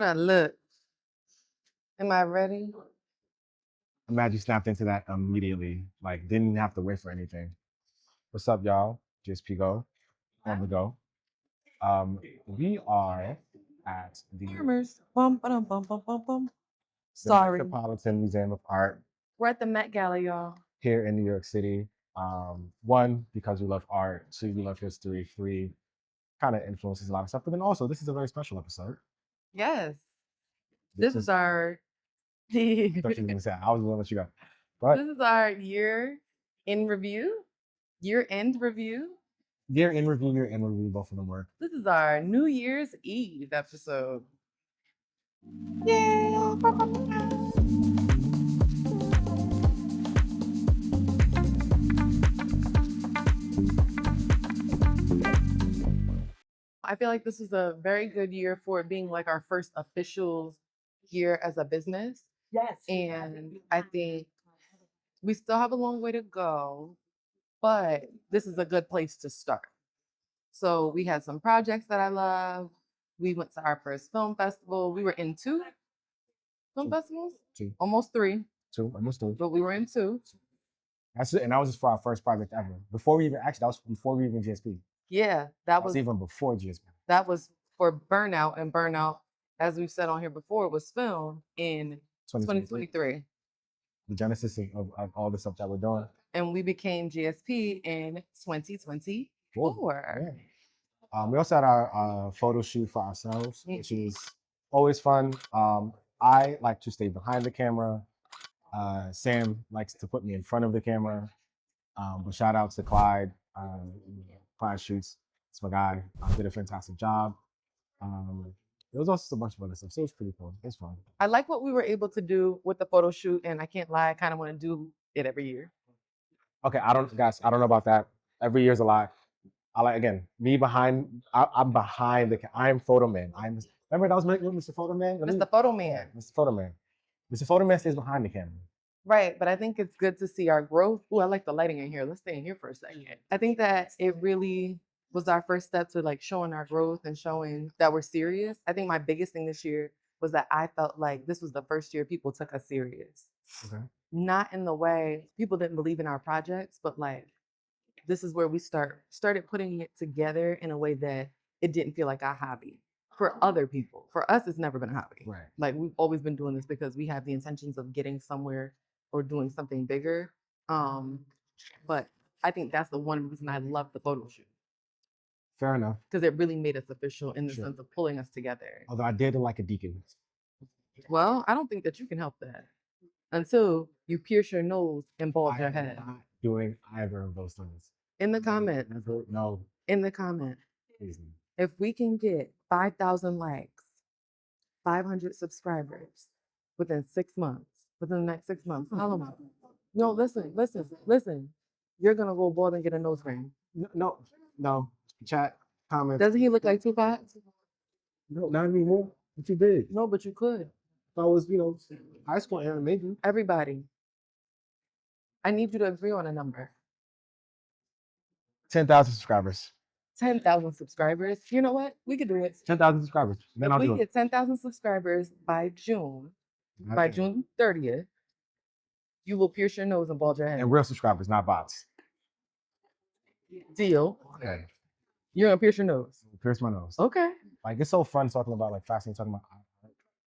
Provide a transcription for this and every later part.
Look, am I ready? I'm glad you snapped into that immediately. Like, didn't have to wait for anything. What's up, y'all? GSP Go on the go. We are at Farmers. Bum, ba-dum, bum, bum, bum, bum. the Sorry. Metropolitan Museum of Art We're at the Met Gala, y'all. here in New York City. One, because we love art. Two, we love history. Three, kind of influences a lot of stuff. But then also, this is a very special episode. Yes. This is our I thought you were this gonna say I was gonna let you go. But is our year in review. Year end review. year in review, both of them work. This is our New Year's Eve episode. Yay! I feel like this is a very good year for it being like our first official year as a business. Yes. And I think we still have a long way to go, but this is a good place to start. So we had some projects that I love. We went to our first film festival. We were in two film festivals, Two, almost three, almost two. but we were in two. That's it, and that was just for our first project ever. Before we even that was before we even GSP. Yeah, That was even before GSP. that was for Burnout, and Burnout, as we've said on here before, was filmed in 2023. The genesis of all the stuff that we're doing. And we became GSP in 2024. Yeah. We also had our photo shoot for ourselves, which is always fun. I like to stay behind the camera. Sam likes to put me in front of the camera. But shout out to Clyde. Clyde Shoots. It's my guy. Did a fantastic job. There was also a bunch of other stuff, so it was pretty cool. It's fun. I like what we were able to do with the photo shoot, and I can't lie, I kind of want to do it every year. Okay, I don't know about that. Every year's a lot. I like again me behind. I'm behind the. I'm photo man. Remember that was Mr. Photo Man. Mr. Photo Man. Mr. Photo Man. Mr. Photo Man stays behind the camera. Right, but I think it's good to see our growth. Oh, I like the lighting in here. Let's stay in here for a second. I think that it really was our first step to like showing our growth and showing that we're serious. I think my biggest thing this year was that I felt like this was the first year people took us serious. Okay. Not in the way people didn't believe in our projects, but like this is where we started putting it together in a way that it didn't feel like a hobby. For other people, for us, it's never been a hobby. Right. Like we've always been doing this because we have the intentions of getting somewhere or doing something bigger. But I think that's the one reason I love the photo shoot Fair enough. because it really made us official in the Sure. sense of pulling us together. Although I did like a deacon. Well, I don't think that you can help that until you pierce your nose and bald your I'm head. not doing either of those things. In the comment, No, in the comment, please. if we can get 5,000 likes, 500 subscribers within 6 months, within the next 6 months, follow me. No, listen. You're gonna go bald and get a nose ring. No. Chat, comments. Doesn't he look like Tupac? No, not anymore. What you did? No, but you could. If I was, high school era, maybe. Everybody. I need you to agree on a number. 10,000 subscribers. 10,000 subscribers. You know what? We could do it. 10,000 subscribers. Then If I'll we do it. get 10,000 subscribers by June 30th, you will pierce your nose and bald your head. And real subscribers, not bots. Deal. Okay. You're gonna pierce your nose. Pierce my nose. Okay. Like it's so fun talking about like fascinating talking about art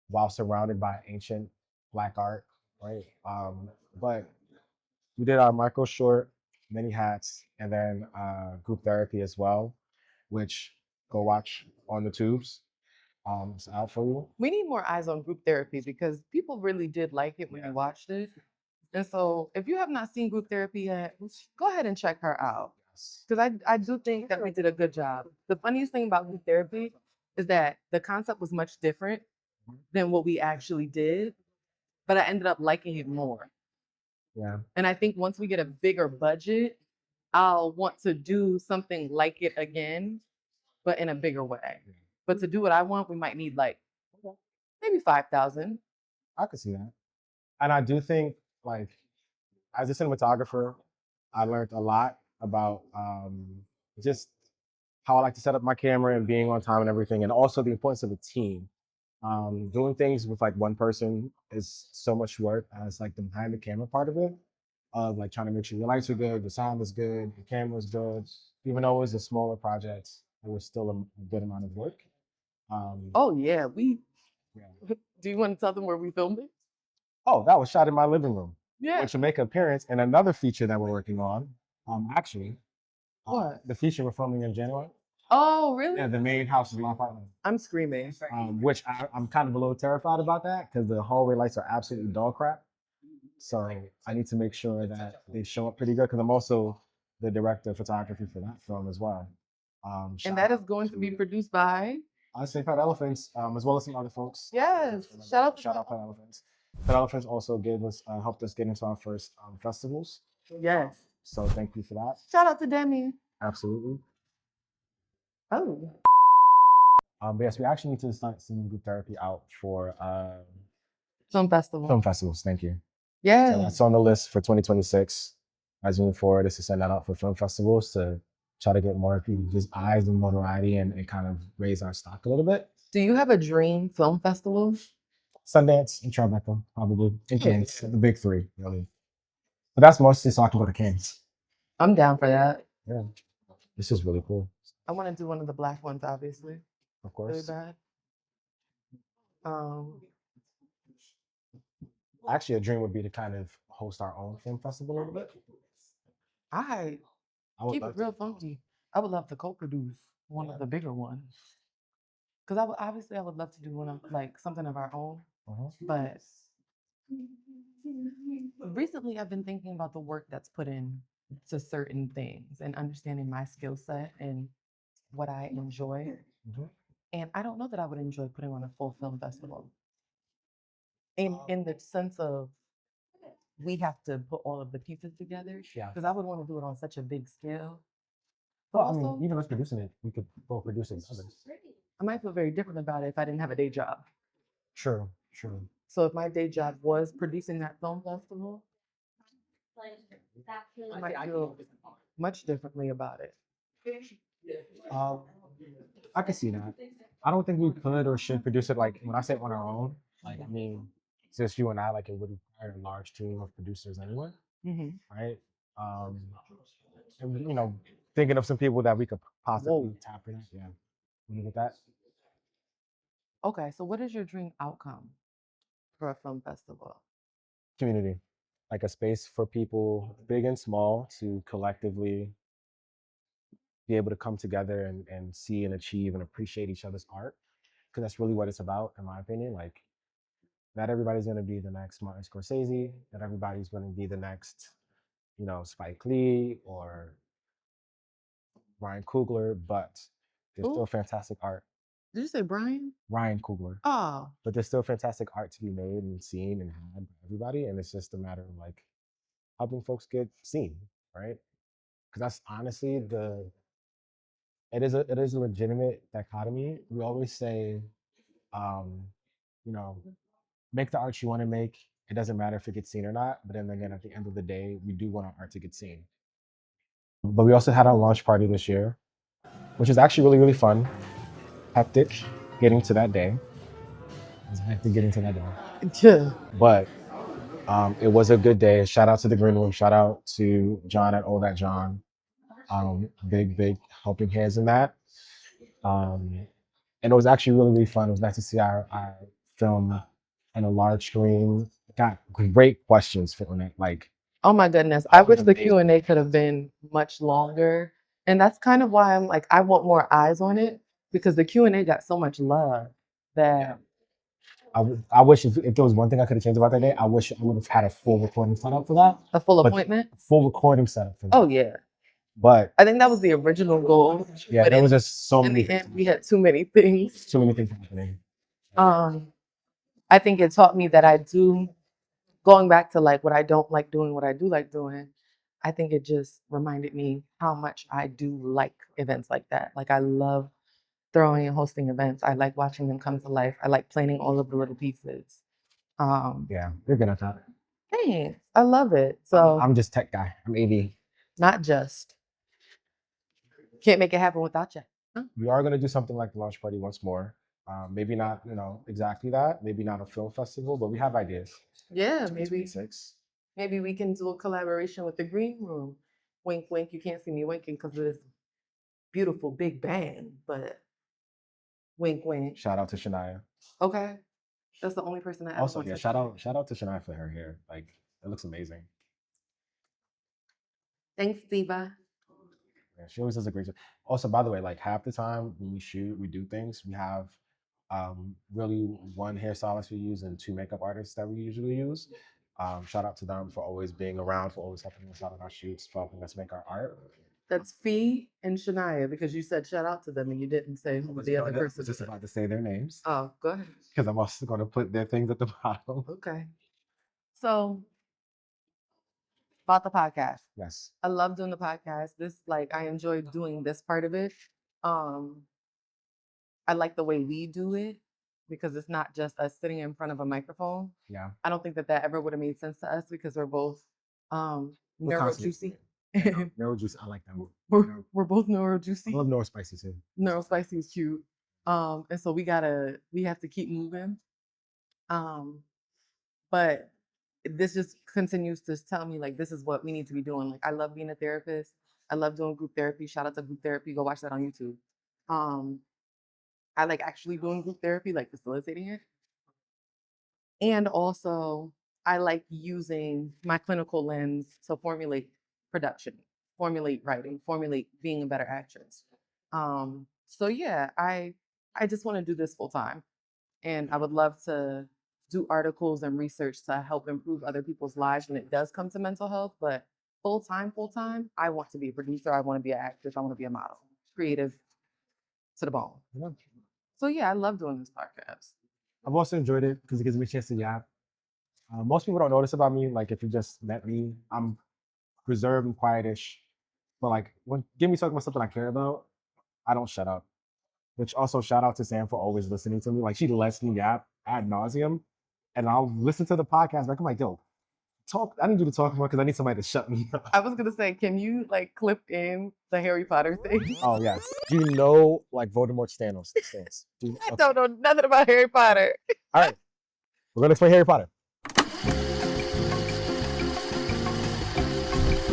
while surrounded by ancient Black art, right? But we did our micro short, many hats, and then group therapy as well, which go watch on the tubes. It's out for you. We need more eyes on group therapy because people really did like it when you watched it. And so if you have not seen group therapy yet, go ahead and check her out. Because I do think that we did a good job. The funniest thing about group therapy is that the concept was much different than what we actually did, but I ended up liking it more. Yeah. And I think once we get a bigger budget, I'll want to do something like it again, but in a bigger way. But to do what I want, we might need like maybe 5,000. I could see that. And I do think, like, as a cinematographer, I learned a lot about just how I like to set up my camera and being on time and everything, and also the importance of a team. Doing things with like one person is so much work as like the behind the camera part of it, of like trying to make sure your lights are good, the sound is good, the camera's good. Even though it was a smaller project, it was still a good amount of work. Oh yeah, we. Yeah. Do you want to tell them where we filmed it? Oh, that was shot in my living room, Yeah. which will make an appearance in another feature that we're working on. Actually, What? the feature we're filming in January. Oh really? Yeah, the main house is my apartment. I'm screaming. Which I'm kind of a little terrified about that because the hallway lights are absolutely dog crap. So I need to make sure that they show up pretty good because I'm also the director of photography for that film as well. And that is going to be produced by. I say Pet Elephants, as well as some other folks. Yes. Shout out. Pet Elephants. Pet Elephants also gave us helped us get into our first festivals. Yes. So thank you for that. Shout out to Demi. Absolutely. Oh. But yes, we actually need to start sending group therapy out for Film festival. film festivals. Thank you. Yeah. So that's on the list for 2026. As we move forward, is to send that out for film festivals to try to get more people's eyes and notoriety and kind of raise our stock a little bit. Do you have a dream film festival? Sundance and Tribeca, probably. And Cannes, the big three, really. But that's mostly so I can go to Cannes. I'm down for that. Yeah. This is really cool. I want to do one of the black ones, obviously. Of Really course. bad. Actually, a dream would be to kind of host our own film festival a little bit. I would keep love it real funky. I would love to co-produce one of the bigger ones. Because I would love to do one of like something of our own. But recently I've been thinking about the work that's put in to certain things and understanding my skill set and what I enjoy. And I don't know that I would enjoy putting on a full film festival. In the sense of we have to put all of the pieces together. Yeah. Because I would want to do it on such a big scale. Well, I mean, even us producing it, we could both produce it with others. I might feel very different about it if I didn't have a day job. True. So if my day job was producing that film festival, I might feel much differently about it. I can see that. I don't think we could or should produce it like when I say on our own. Like I mean, just you and I, like it would require a large team of producers anyway, right? And thinking of some people that we could possibly tap in. Yeah, you get that? Okay, so what is your dream outcome for a film festival? Community, like a space for people, big and small, to collectively be able to come together and see and achieve and appreciate each other's art, because that's really what it's about, in my opinion. Like, not everybody's going to be the next Martin Scorsese. Not everybody's going to be the next, Spike Lee or Ryan Coogler, but there's still fantastic art. Did you say Brian? Ryan Coogler. Oh. But there's still fantastic art to be made and seen and had by everybody, and it's just a matter of like helping folks get seen, right? Because that's honestly it is a legitimate dichotomy. We always say, make the art you want to make. It doesn't matter if it gets seen or not. But then again, at the end of the day, we do want our art to get seen. But we also had our launch party this year, which is actually really, really fun. Hectic getting to that day. Yeah. But it was a good day. Shout out to the Green Room. Shout out to John at All That John. Big helping hands in that. And it was actually really, really fun. It was nice to see our film on a large screen. Got great questions for it. Like, oh my goodness. I wish the Q&A could have been much longer. And that's kind of why I'm like, I want more eyes on it, because the Q&A got so much love that I wish if there was one thing I could have changed about that day, I wish I would have had a full recording setup for that. A full appointment? Full recording setup for that. Oh yeah. But I think that was the original goal. Yeah, there was just so many. In the end, we had too many things. Too many things happening. I think it taught me that going back to like what I don't like doing, what I do like doing. I think it just reminded me how much I do like events like that. Like I love throwing and hosting events. I like watching them come to life. I like planning all of the little pieces. Yeah, you're good at that. Thanks. I love it. So I'm just tech guy. I'm AV. Not just. Can't make it happen without you. Huh? We are going to do something like the launch party once more. Maybe not, exactly that. Maybe not a film festival, but we have ideas. Yeah, 2026. maybe we can do a collaboration with the Green Room. Wink, wink. You can't see me winking because of this beautiful big bang, but wink, wink. Shout out to Shania. Okay, that's the only person that ever Also, wants yeah, to. shout out to Shania for her hair. Like, it looks amazing. Thanks, Diva. Yeah, she always does a great job. Also, by the way, like half the time when we shoot, we do things. We have really one hairstylist we use and two makeup artists that we usually use. Shout out to them for always being around, for always helping us out on our shoots, for helping us make our art. That's Fee and Shania because you said shout out to them and you didn't say who the other I person was just is. about to say their names Oh, go ahead. because I'm also going to put their things at the bottom. Okay. So about the podcast. Yes. I love doing the podcast. I enjoy doing this part of it. Um, I like the way we do it because it's not just us sitting in front of a microphone. Yeah. I don't think that ever would have made sense to us because we're both neuro juicy. Neuro juicy. I like them. We're both neuro juicy. I love neuro spicy too. Neuro spicy is cute. And so we have to keep moving. But this just continues to tell me like this is what we need to be doing. Like I love being a therapist. I love doing group therapy. Shout out to group therapy. Go watch that on YouTube. I like actually doing group therapy, like facilitating it. And also I like using my clinical lens to formulate production, formulate writing, formulate being a better actress. So yeah, I just want to do this full time. And I would love to do articles and research to help improve other people's lives when it does come to mental health. But full time, I want to be a producer. I want to be an actress. I want to be a model, creative to the bone. Yeah. So yeah, I love doing this podcast. I've also enjoyed it because it gives me a chance to yap. Most people don't notice about me. Like if you just met me, I'm reserved and quietish. But like when give me talking about something I care about, I don't shut up. Which also shout out to Sam for always listening to me. Like she lets me yap ad nauseum, and I'll listen to the podcast. Like I'm like, yo, talk. I didn't do the talking more because I need somebody to shut me up. I was gonna say, can you like clip in the Harry Potter thing? Oh yes. Do you know like Voldemort's stance? I don't know nothing about Harry Potter. All right, we're gonna explain Harry Potter.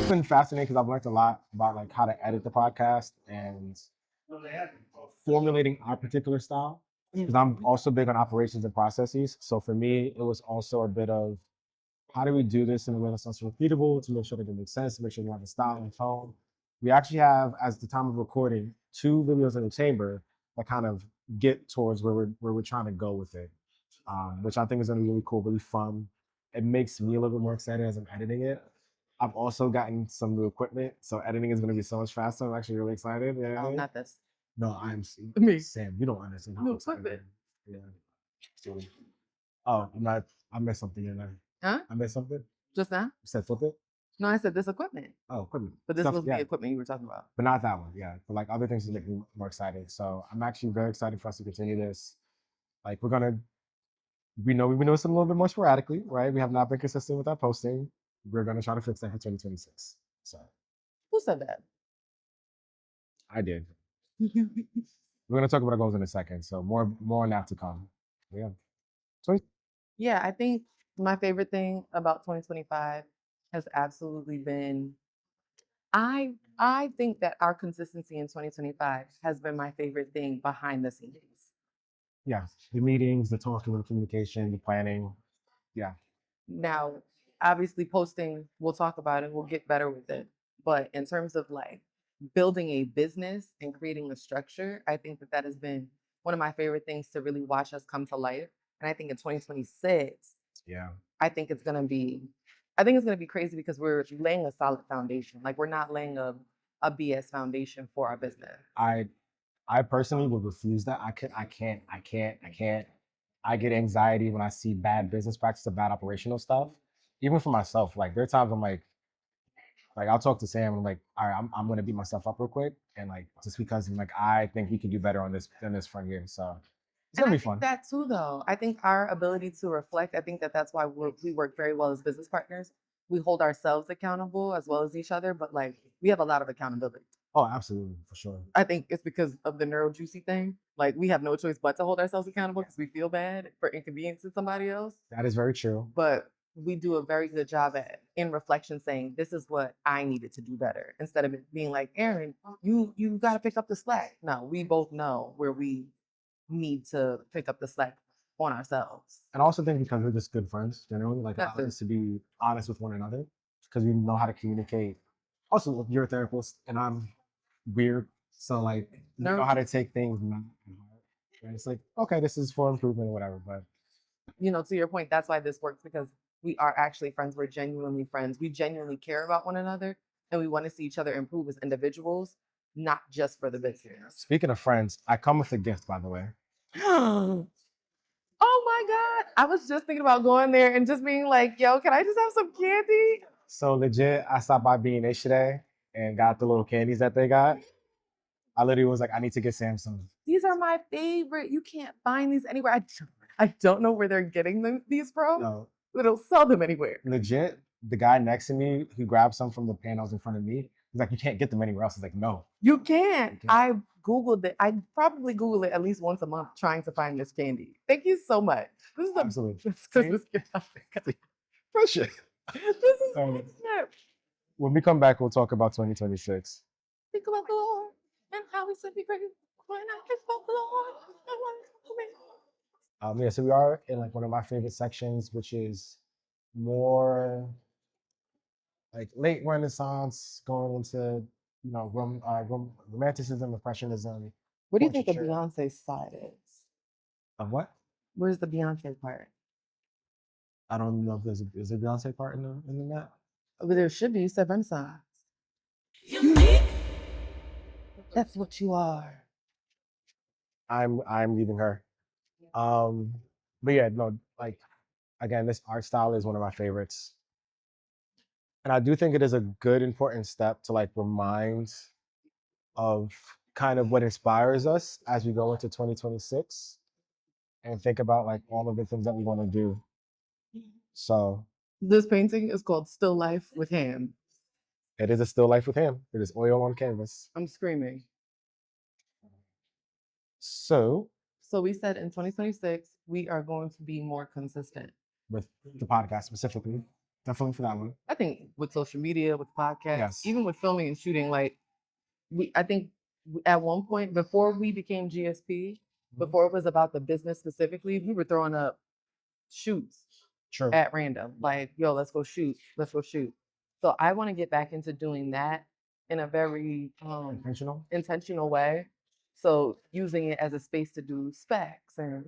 It's been fascinating because I've learned a lot about like how to edit the podcast and formulating our particular style. Because I'm also big on operations and processes. So for me, it was also a bit of how do we do this in a way that's also repeatable to make sure that it makes sense, to make sure we have a style and tone. We actually have, as the time of recording, 2 videos in the chamber that kind of get towards where we're trying to go with it, which I think is going to be really cool, really fun. It makes me a little bit more excited as I'm editing it. I've also gotten some new equipment, so editing is going to be so much faster. I'm actually really excited. Yeah. Oh, not this. No, I'm Me. Sam. You don't understand how No excited I equipment. am. Yeah. Oh, I'm not. I missed something in there. Huh? I missed something. Just now? You said flip it. No, I said this equipment. Oh, equipment. But this Stuff- was yeah, the equipment you were talking about. but not that one. Yeah, but like other things to make me more excited. So I'm actually very excited for us to continue this. Like we know we know some a little bit more sporadically, right? We have not been consistent with our posting. We're gonna try to fix that for 2026. So Who said that? I did. We're gonna talk about our goals in a second. So more on that to come. Yeah. Yeah, I think my favorite thing about 2025 has absolutely been I think that our consistency in 2025 has been my favorite thing behind the scenes. Yeah, the meetings, the talking, the communication, the planning. Yeah. Now, obviously posting, we'll talk about it, we'll get better with it. But in terms of like building a business and creating a structure, I think that has been one of my favorite things to really watch us come to life. And I think in 2026, Yeah. I think it's gonna be crazy because we're laying a solid foundation. Like we're not laying a BS foundation for our business. I personally would refuse that. I can't. I get anxiety when I see bad business practice or bad operational stuff. Even for myself, like there are times I'm like I'll talk to Sam and I'm like, all right, I'm gonna beat myself up real quick. And like just because I'm like, I think we can do better on this than this front here. So it's gonna be fun. That too, though. I think our ability to reflect, I think that's why we work very well as business partners. We hold ourselves accountable as well as each other, but like we have a lot of accountability. Oh, absolutely, for sure. I think it's because of the neuro juicy thing. Like we have no choice but to hold ourselves accountable because we feel bad for inconveniencing somebody else. That is very true. But we do a very good job at in reflection saying this is what I needed to do better instead of it being like, Aaron, you got to pick up the slack. No, we both know where we need to pick up the slack on ourselves. And I also think because we're just good friends, generally, like That's allows it. us to be honest with one another because we know how to communicate. Also, you're a therapist and I'm weird, so like we know how to take things not hard. And it's like, okay, this is for improvement or whatever. But You know, to your point, that's why this works because we are actually friends. We're genuinely friends. We genuinely care about one another and we want to see each other improve as individuals, not just for the business. speaking of friends, I come with a gift, by the way. Oh my God. I was just thinking about going there and just being like, yo, can I just have some candy? So legit, I stopped by B&H today and got the little candies that they got. I literally was like, I need to get Sam some. These are my favorite. You can't find these anywhere. I don't know where they're getting these from. No, They don't sell them anywhere. legit, the guy next to me who grabbed some from the panels in front of me, he's like, you can't get them anywhere else. I was like, no. You can't. You can't. I Googled it. I probably Google it at least once a month trying to find this candy. Thank you so much. This is the Absolutely. best Christmas gift I've ever For sure. This is Um, snap. When we come back, we'll talk about 2026. Think about the Lord and how he said be great. When I think about the Lord, I want to be. Yeah, so we are in like one of my favorite sections, which is more like late Renaissance, going into romanticism, impressionism. What do you think the portraiture. Beyonce side is? Of what? Where's the Beyonce part? I don't know if is there a Beyonce part in that. But there should be. You said Renaissance. That's what you are. I'm leaving her. But yeah, no, like again, this art style is one of my favorites. And I do think it is a good important step to like remind of kind of what inspires us as we go into 2026 and think about like all of the things that we want to do. So This painting is called Still Life with Ham. it is a still life with him. It is oil on canvas. I'm screaming. So So we said in 2026, we are going to be more consistent. with the podcast specifically, definitely for that one. I think with social media, with podcasts, Yes. even with filming and shooting, like I think at one point before we became GSP, before it was about the business specifically, we were throwing up shoots True. at random, like, yo, let's go shoot. So I want to get back into doing that in a very intentional way. So using it as a space to do specs and,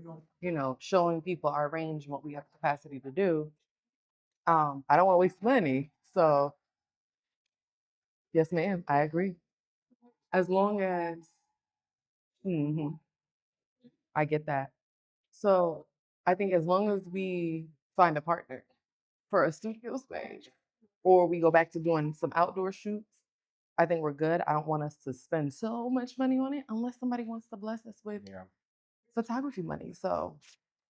showing people our range and what we have the capacity to do. I don't want to waste money. So yes, ma'am, I agree. As long as Mhm, I get that. So I think as long as we find a partner for a studio space or we go back to doing some outdoor shoots, I think we're good. I don't want us to spend so much money on it unless somebody wants to bless us with Yeah. photography money. So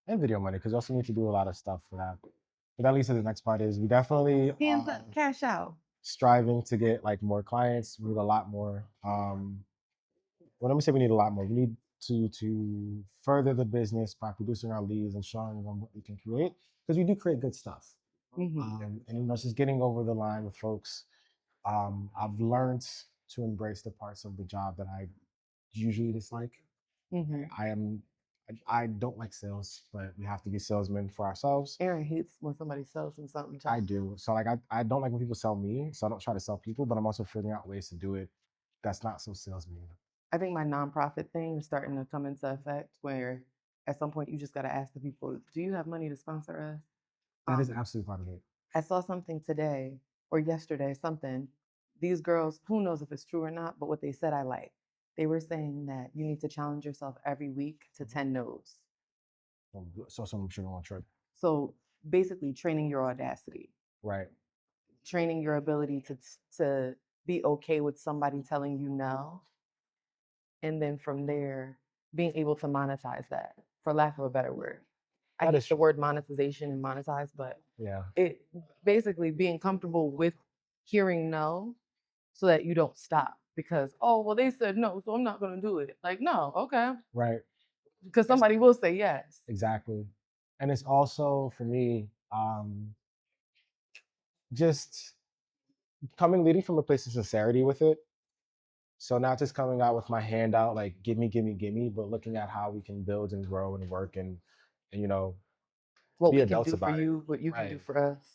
And video money, because you also need to do a lot of stuff for that. But that leads to the next part is we definitely hands up, cash out. striving to get like more clients. We need a lot more. Well, let me say we need a lot more. We need to further the business by producing our leads and showing them what we can create because we do create good stuff. Mhm. And just getting over the line with folks. I've learned to embrace the parts of the job that I usually dislike. Mhm. I don't like sales, but we have to be salesmen for ourselves. Aaron hates when somebody sells him something. I do. So like I don't like when people sell me. So I don't try to sell people, but I'm also figuring out ways to do it that's not so salesman. I think my nonprofit thing is starting to come into effect where at some point you just got to ask the people, do you have money to sponsor us? That is absolutely part of it. I saw something today or yesterday, something. These girls, who knows if it's true or not, but what they said I like. They were saying that you need to challenge yourself every week to 10 no's. So I'm sure on trip. So basically training your audacity, Right. training your ability to be okay with somebody telling you no. And then from there, being able to monetize that, for lack of a better word. I That hate is the true. word monetization and monetize, but Yeah. it basically being comfortable with hearing no so that you don't stop. because, oh, well, they said no, so I'm not going to do it. Like, no, okay. Right. Because somebody will say yes. Exactly. And it's also for me, just leading from a place of sincerity with it. So not just coming out with my hand out like give me, give me, give me, but looking at how we can build and grow and work and What be we can adults do for about it. you, what you can do Right. for us.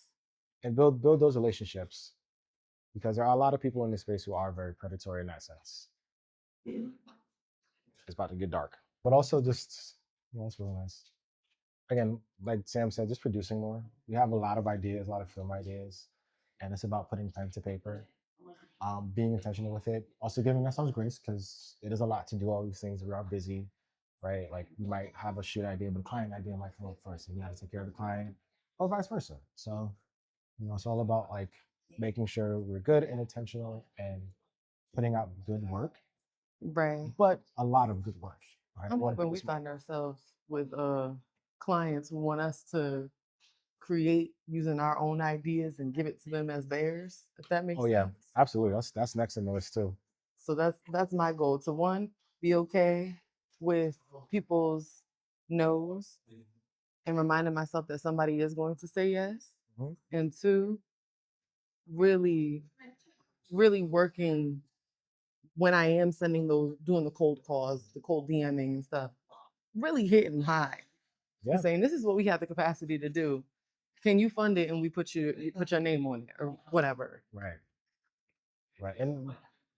And build those relationships because there are a lot of people in this space who are very predatory in that sense. It's about to get dark. But also just it's really nice. Again, like Sam said, just producing more. We have a lot of ideas, a lot of film ideas, and it's about putting pen to paper, being intentional with it. Also giving ourselves grace because it is a lot to do all these things. We are busy, right? Like we might have a shoot idea, but a client idea might come up first, and we have to take care of the client, or vice versa. So, it's all about like making sure we're good and intentional and putting out good work, Right. but a lot of good work. Right? I'm hoping we find ourselves with clients who want us to create using our own ideas and give it to them as theirs, if that makes Oh yeah, sense. absolutely. That's next on the list too. So that's my goal, to one, be okay with people's no's and reminding myself that somebody is going to say yes. Mhm. And two, really, really working when I am sending those, doing the cold calls, the cold DMing and stuff, really hitting high and Yeah, saying, this is what we have the capacity to do. Can you fund it? And we you put your name on it or whatever. right, right. And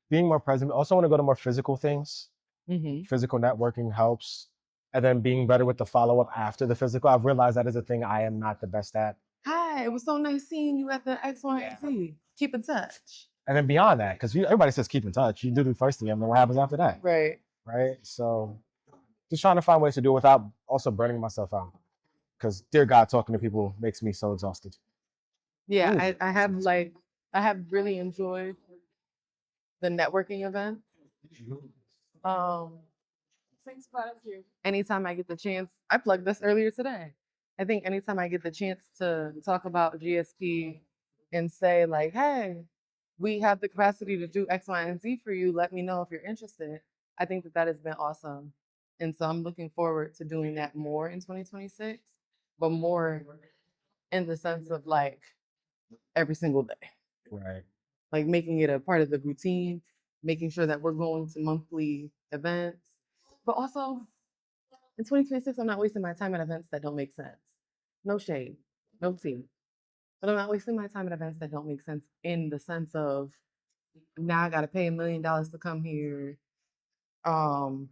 being more present. I also want to go to more physical things. Mm-hmm. Physical networking helps. And then being better with the follow up after the physical. I've realized that is a thing I am not the best at. Hi, it was so nice seeing you at the XYZ. Keep in touch. And then beyond that, because everybody says keep in touch. You do the first thing, and then what happens after that? Right. Right. So just trying to find ways to do it without also burning myself out. Because dear God, talking to people makes me so exhausted. Yeah, Ooh. I have really enjoyed the networking event. Um, anytime I get the chance, I plugged this earlier today. I think anytime I get the chance to talk about GSP and say like, hey, we have the capacity to do X, Y, and Z for you. Let me know if you're interested. I think that has been awesome. And so I'm looking forward to doing that more in 2026, but more in the sense of like every single day, Right. like making it a part of the routine, making sure that we're going to monthly events, but also in 2026, I'm not wasting my time at events that don't make sense. No shade, no tea. But I'm not wasting my time at events that don't make sense in the sense of now I gotta pay $1 million to come here. Um,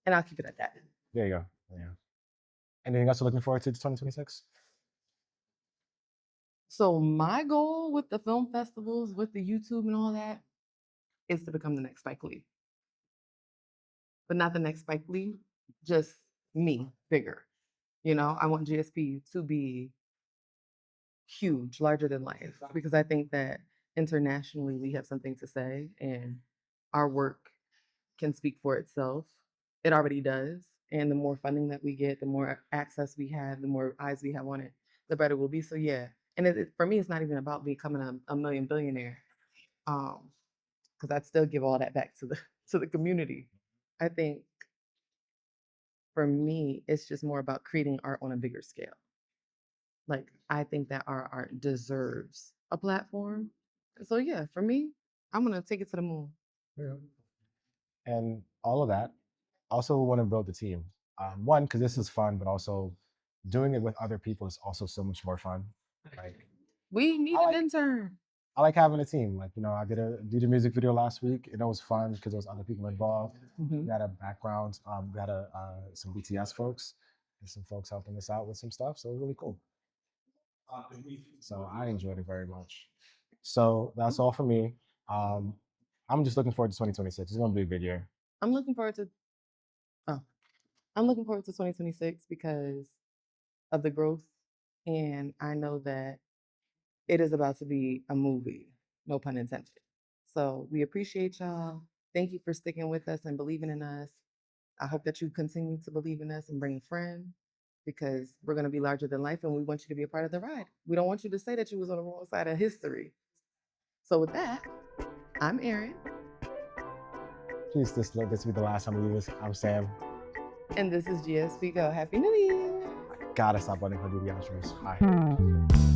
and I'll keep it at that. There you go. Yeah. Anything else you're looking forward to 2026? So my goal with the film festivals, with the YouTube and all that, is to become the next Spike Lee. But not the next Spike Lee, just me, bigger. I want GSP to be huge, larger than life, because I think that internationally we have something to say and our work can speak for itself. It already does. And the more funding that we get, the more access we have, the more eyes we have on it, the better we'll be. So yeah. And for me, it's not even about becoming a million billionaire. Because I'd still give all that back to the to the community. I think for me, it's just more about creating art on a bigger scale. Like I think that our art deserves a platform. So yeah, for me, I'm gonna take it to the moon. Yeah. And all of that. Also want to build the team. One, because this is fun, but also doing it with other people is also so much more fun. Like We need I an like intern. I like having a team. Like, I did a music video last week and it was fun because there was other people involved. We Mhm. got a background. We got some BTS folks and some folks helping us out with some stuff. So it was really cool. So I enjoyed it very much. So that's all for me. Um, I'm just looking forward to 2026. It's gonna be a good year. I'm looking forward to oh, I'm looking forward to 2026 because of the growth. And I know that it is about to be a movie, no pun intended. So we appreciate y'all. Thank you for sticking with us and believing in us. I hope that you continue to believe in us and bring a friend because we're going to be larger than life and we want you to be a part of the ride. We don't want you to say that you was on the wrong side of history. So with that, I'm Erin. Please, this will be the last time we do this. I'm Sam. And this is GSP Go. Happy New Year. Gotta stop letting her do the outros. Bye.